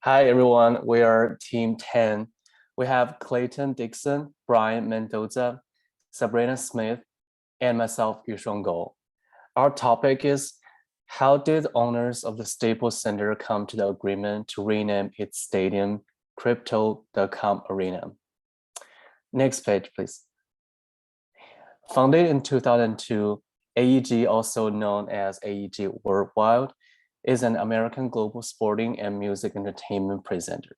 Hi, everyone. We are Team 10. We have Clayton Dixon, Brian Mendoza, Sabrina Smith, and myself, Yushuang Go. Our topic is, how did the owners of the Staples Center come to the agreement to rename its stadium Crypto.com Arena? Next page, please. Founded in 2002, AEG, also known as AEG Worldwide, is an American global sporting and music entertainment presenter.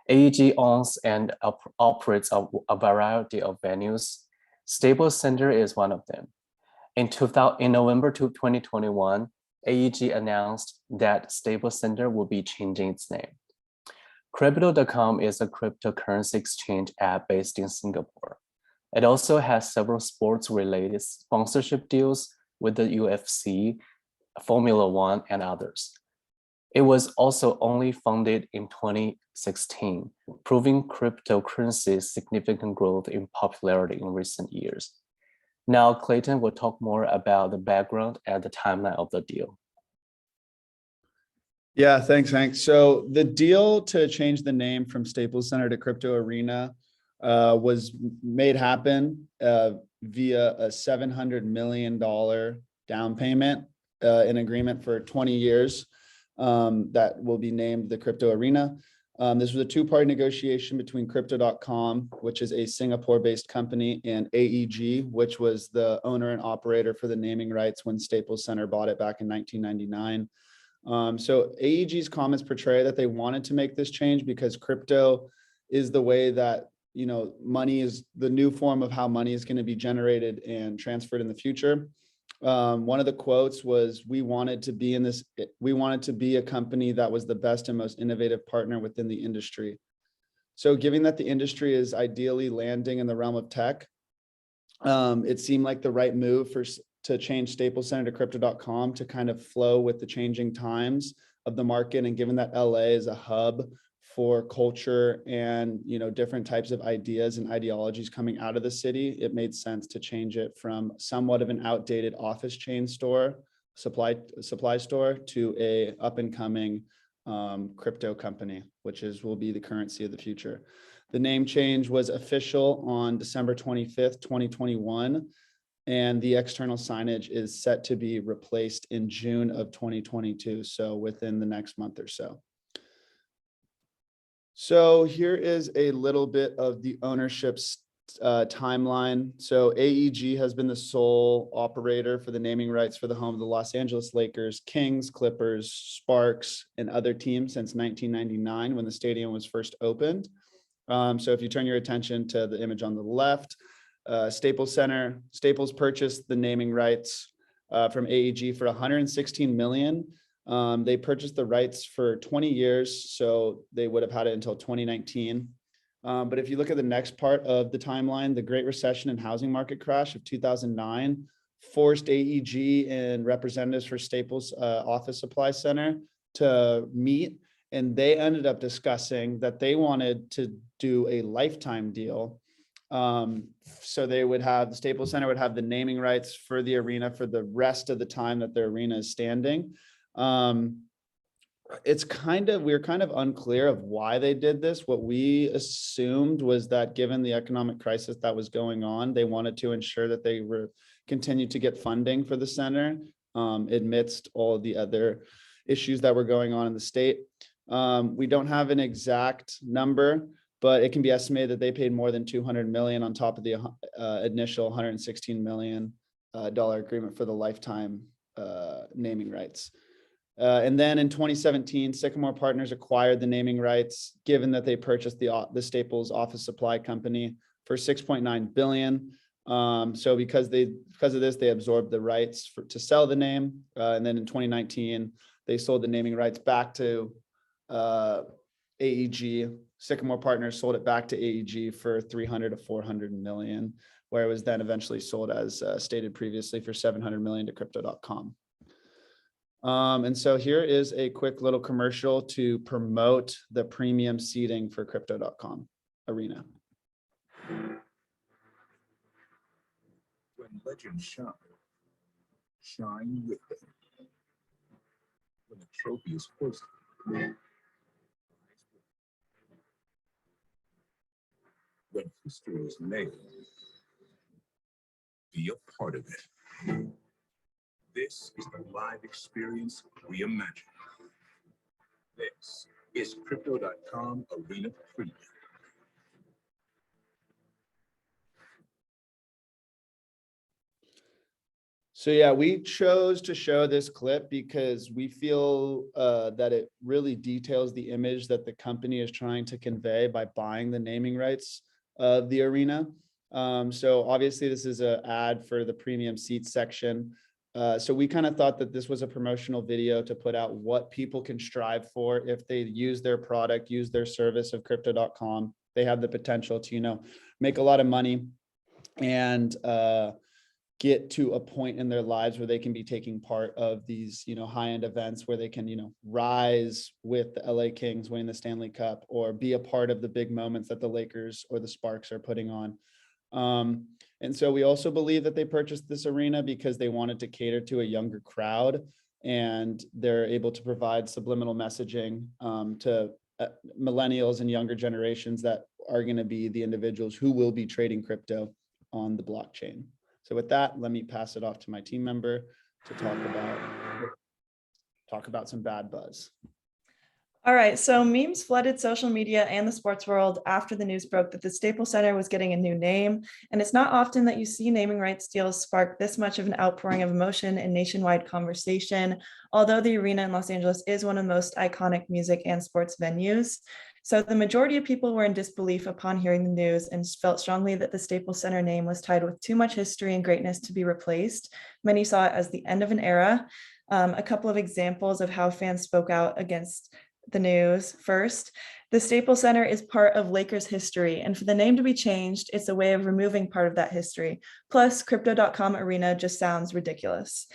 AEG owns and operates a variety of venues. Staples Center is one of them. In November 2021, AEG announced that Staples Center will be changing its name. Crypto.com is a cryptocurrency exchange app based in Singapore. It also has several sports-related sponsorship deals with the UFC, Formula One, and others. It was also only founded in 2016, proving cryptocurrency's significant growth in popularity in recent years. Now, Clayton will talk more about the background and the timeline of the deal. Yeah, thanks, Hank. So the deal to change the name from Staples Center to Crypto Arena was made happen via a $700 million down payment in agreement for 20 years that will be named the Crypto Arena. This was a two-party negotiation between Crypto.com, which is a Singapore-based company, and AEG, which was the owner and operator for the naming rights when Staples Center bought it back in 1999. So AEG's comments portray that they wanted to make this change because crypto is the way that, you know, money is the new form of how money is going to be generated and transferred in the future. One of the quotes was, we wanted to be a company that was the best and most innovative partner within the industry. So given that the industry is ideally landing in the realm of tech, it seemed like the right move to change Staples Center to Crypto.com to kind of flow with the changing times of the market. And given that LA is a hub for culture and, you know, different types of ideas and ideologies coming out of the city, it made sense to change it from somewhat of an outdated office chain store, supply store, to a up and coming crypto company, which will be the currency of the future. The name change was official on December 25th, 2021. And the external signage is set to be replaced in June of 2022, so within the next month or so. So here is a little bit of the ownership's timeline. So AEG has been the sole operator for the naming rights for the home of the Los Angeles Lakers, Kings, Clippers, Sparks, and other teams since 1999 when the stadium was first opened. So if you turn your attention to the image on the left, Staples purchased the naming rights from AEG for $116 million. They purchased the rights for 20 years, so they would have had it until 2019. But if you look at the next part of the timeline, the Great Recession and housing market crash of 2009 forced AEG and representatives for Staples Office Supply Center to meet, and they ended up discussing that they wanted to do a lifetime deal. So the Staples Center would have the naming rights for the arena for the rest of the time that the arena is standing. We're kind of unclear of why they did this. What we assumed was that given the economic crisis that was going on, they wanted to ensure that they continued to get funding for the center amidst all of the other issues that were going on in the state. We don't have an exact number, but it can be estimated that they paid more than $200 million on top of the initial $116 million agreement for the lifetime naming rights. And then in 2017, Sycamore Partners acquired the naming rights, given that they purchased the Staples Office Supply Company for $6.9 billion. So because of this, they absorbed the rights to sell the name. And then in 2019, they sold the naming rights back to AEG. Sycamore Partners sold it back to AEG for $300 to $400 million, where it was then eventually sold, as stated previously, for $700 million to Crypto.com. And so here is a quick little commercial to promote the premium seating for Crypto.com Arena. When legends shine, shine with them. When the trophy is hoisted, rise When history is made, be a part of it. This is the live experience reimagined. This is Crypto.com Arena Preview. So yeah, we chose to show this clip because we feel that it really details the image that the company is trying to convey by buying the naming rights of the arena. So obviously this is an ad for the premium seats section. So we kind of thought that this was a promotional video to put out what people can strive for if they use their product, use their service of Crypto.com. They have the potential to, make a lot of money and get to a point in their lives where they can be taking part of these, high-end events where they can, rise with the LA Kings winning the Stanley Cup or be a part of the big moments that the Lakers or the Sparks are putting on. And so we also believe that they purchased this arena because they wanted to cater to a younger crowd, and they're able to provide subliminal messaging to millennials and younger generations that are going to be the individuals who will be trading crypto on the blockchain. So with that, let me pass it off to my team member to talk about some bad buzz. All right, so memes flooded social media and the sports world after the news broke that the Staples Center was getting a new name. And it's not often that you see naming rights deals spark this much of an outpouring of emotion and nationwide conversation, although the arena in Los Angeles is one of the most iconic music and sports venues. So the majority of people were in disbelief upon hearing the news and felt strongly that the Staples Center name was tied with too much history and greatness to be replaced. Many saw it as the end of an era. A couple of examples of how fans spoke out against the news. First, the Staples Center is part of Lakers history, and for the name to be changed, it's a way of removing part of that history. Plus, Crypto.com Arena just sounds ridiculous.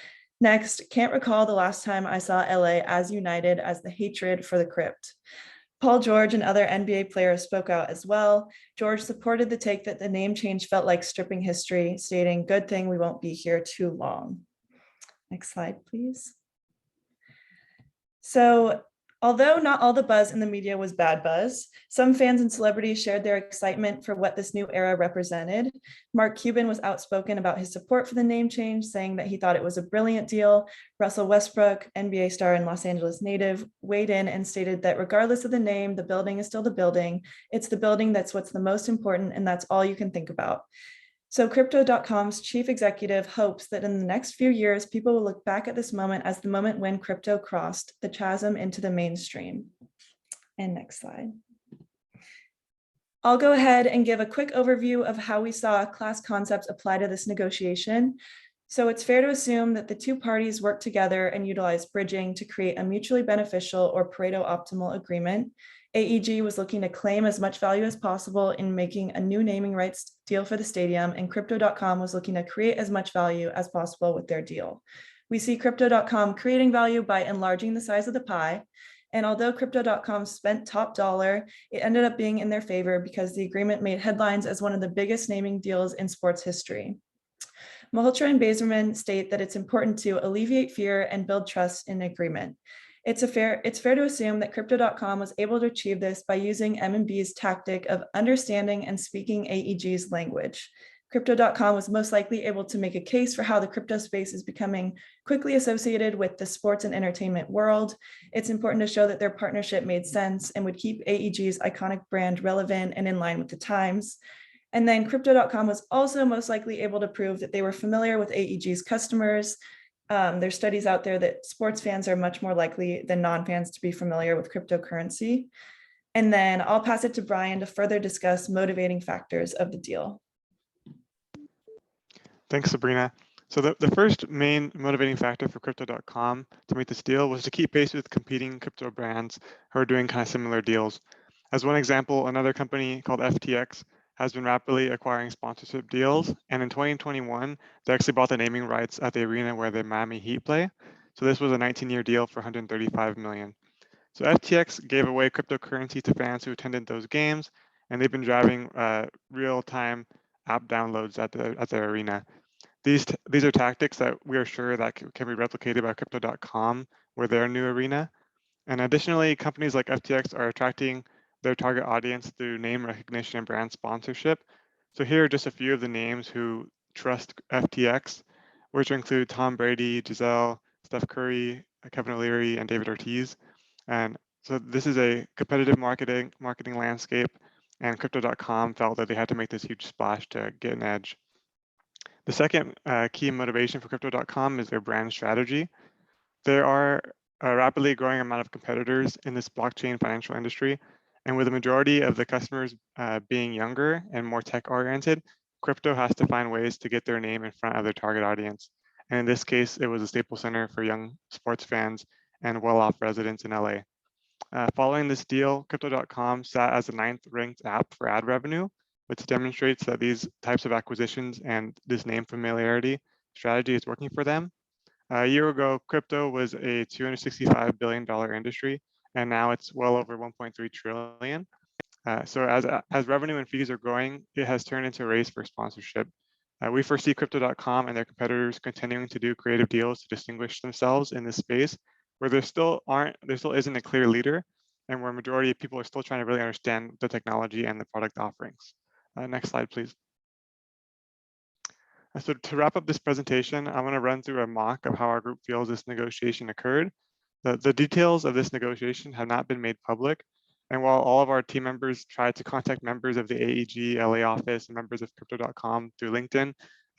Next, can't recall the last time I saw LA as united as the hatred for the crypt. Paul George and other NBA players spoke out as well. George supported the take that the name change felt like stripping history, stating, "Good thing we won't be here too long." Next slide, please. So, although not all the buzz in the media was bad buzz, some fans and celebrities shared their excitement for what this new era represented. Mark Cuban was outspoken about his support for the name change, saying that he thought it was a brilliant deal. Russell Westbrook, NBA star and Los Angeles native, weighed in and stated that regardless of the name, the building is still the building. It's the building that's what's the most important, and that's all you can think about. So Crypto.com's chief executive hopes that in the next few years, people will look back at this moment as the moment when crypto crossed the chasm into the mainstream. And next slide. I'll go ahead and give a quick overview of how we saw class concepts apply to this negotiation. So it's fair to assume that the two parties worked together and utilized bridging to create a mutually beneficial or Pareto optimal agreement. AEG was looking to claim as much value as possible in making a new naming rights deal for the stadium, and Crypto.com was looking to create as much value as possible with their deal. We see Crypto.com creating value by enlarging the size of the pie, and although Crypto.com spent top dollar, it ended up being in their favor because the agreement made headlines as one of the biggest naming deals in sports history. Malhotra and Bazerman state that it's important to alleviate fear and build trust in agreement. It's fair to assume that Crypto.com was able to achieve this by using M&B's tactic of understanding and speaking AEG's language. Crypto.com was most likely able to make a case for how the crypto space is becoming quickly associated with the sports and entertainment world. It's important to show that their partnership made sense and would keep AEG's iconic brand relevant and in line with the times. And then Crypto.com was also most likely able to prove that they were familiar with AEG's customers. There's studies out there that sports fans are much more likely than non-fans to be familiar with cryptocurrency. And then I'll pass it to Brian to further discuss motivating factors of the deal. Thanks, Sabrina. So the first main motivating factor for Crypto.com to make this deal was to keep pace with competing crypto brands who are doing kind of similar deals. As one example, another company called FTX has been rapidly acquiring sponsorship deals. And in 2021, they actually bought the naming rights at the arena where the Miami Heat play. So this was a 19-year deal for $135 million. So FTX gave away cryptocurrency to fans who attended those games, and they've been driving real-time app downloads at the arena. These are tactics that we are sure that can be replicated by Crypto.com with their new arena. And additionally, companies like FTX are attracting their target audience through name recognition and brand sponsorship. So here are just a few of the names who trust FTX, which include Tom Brady, Giselle, Steph Curry, Kevin O'Leary, and David Ortiz. And so this is a competitive marketing landscape, and Crypto.com felt that they had to make this huge splash to get an edge. The second key motivation for Crypto.com is their brand strategy. There are a rapidly growing amount of competitors in this blockchain financial industry, and with the majority of the customers being younger and more tech-oriented, crypto has to find ways to get their name in front of their target audience. And in this case, it was a Staples Center for young sports fans and well-off residents in LA. Following this deal, Crypto.com sat as the 9th ranked app for ad revenue, which demonstrates that these types of acquisitions and this name familiarity strategy is working for them. A year ago, crypto was a $265 billion industry, and now it's well over 1.3 trillion. So as revenue and fees are growing, it has turned into a race for sponsorship. We foresee Crypto.com and their competitors continuing to do creative deals to distinguish themselves in this space, where there still isn't a clear leader, and where a majority of people are still trying to really understand the technology and the product offerings. Next slide, please. So to wrap up this presentation, I want to run through a mock of how our group feels this negotiation occurred. The details of this negotiation have not been made public. And while all of our team members tried to contact members of the AEG LA office and members of Crypto.com through LinkedIn,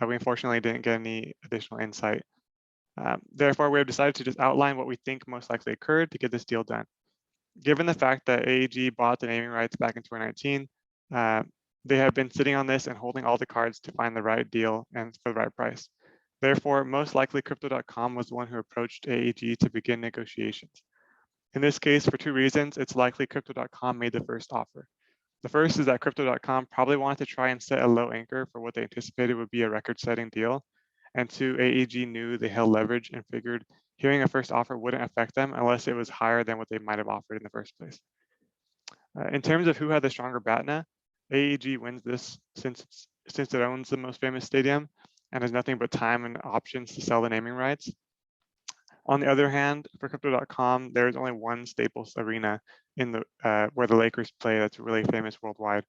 we unfortunately didn't get any additional insight. Therefore, we have decided to just outline what we think most likely occurred to get this deal done. Given the fact that AEG bought the naming rights back in 2019, they have been sitting on this and holding all the cards to find the right deal and for the right price. Therefore, most likely Crypto.com was the one who approached AEG to begin negotiations. In this case, for two reasons, it's likely Crypto.com made the first offer. The first is that Crypto.com probably wanted to try and set a low anchor for what they anticipated would be a record-setting deal. And two, AEG knew they held leverage and figured hearing a first offer wouldn't affect them unless it was higher than what they might have offered in the first place. In terms of who had the stronger BATNA, AEG wins this since it owns the most famous stadium and has nothing but time and options to sell the naming rights. On the other hand, for Crypto.com, there is only one Staples Arena in the where the Lakers play that's really famous worldwide.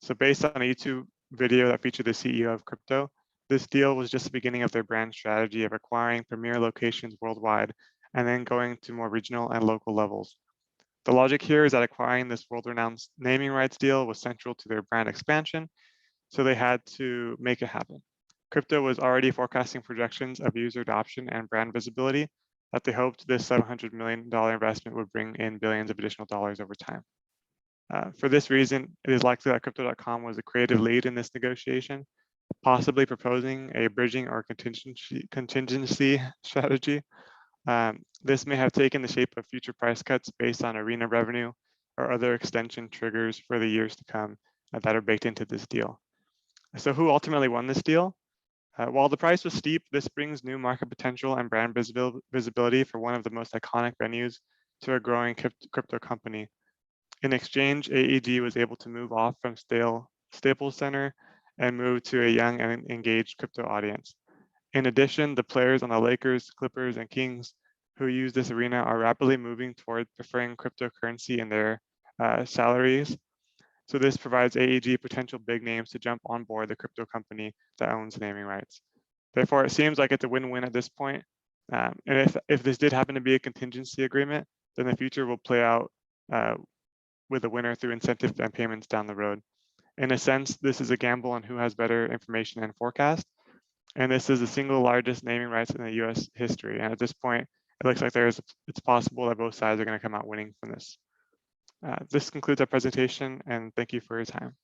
So based on a YouTube video that featured the CEO of Crypto, this deal was just the beginning of their brand strategy of acquiring premier locations worldwide and then going to more regional and local levels. The logic here is that acquiring this world-renowned naming rights deal was central to their brand expansion, so they had to make it happen. Crypto was already forecasting projections of user adoption and brand visibility that they hoped this $700 million investment would bring in billions of additional dollars over time. For this reason, it is likely that Crypto.com was a creative lead in this negotiation, possibly proposing a bridging or contingency strategy. This may have taken the shape of future price cuts based on arena revenue or other extension triggers for the years to come that are baked into this deal. So who ultimately won this deal? While the price was steep, this brings new market potential and brand visibility for one of the most iconic venues to a growing crypto company. In exchange, AEG was able to move off from Staples Center and move to a young and engaged crypto audience. In addition, the players on the Lakers, Clippers, and Kings who use this arena are rapidly moving toward preferring cryptocurrency in their salaries. So this provides AEG potential big names to jump on board the crypto company that owns naming rights. Therefore, it seems like it's a win-win at this point. And if this did happen to be a contingency agreement, then the future will play out with the winner through incentives and payments down the road. In a sense, this is a gamble on who has better information and forecast. And this is the single largest naming rights in the US history. And at this point, it looks like it's possible that both sides are going to come out winning from this. This concludes our presentation, and thank you for your time.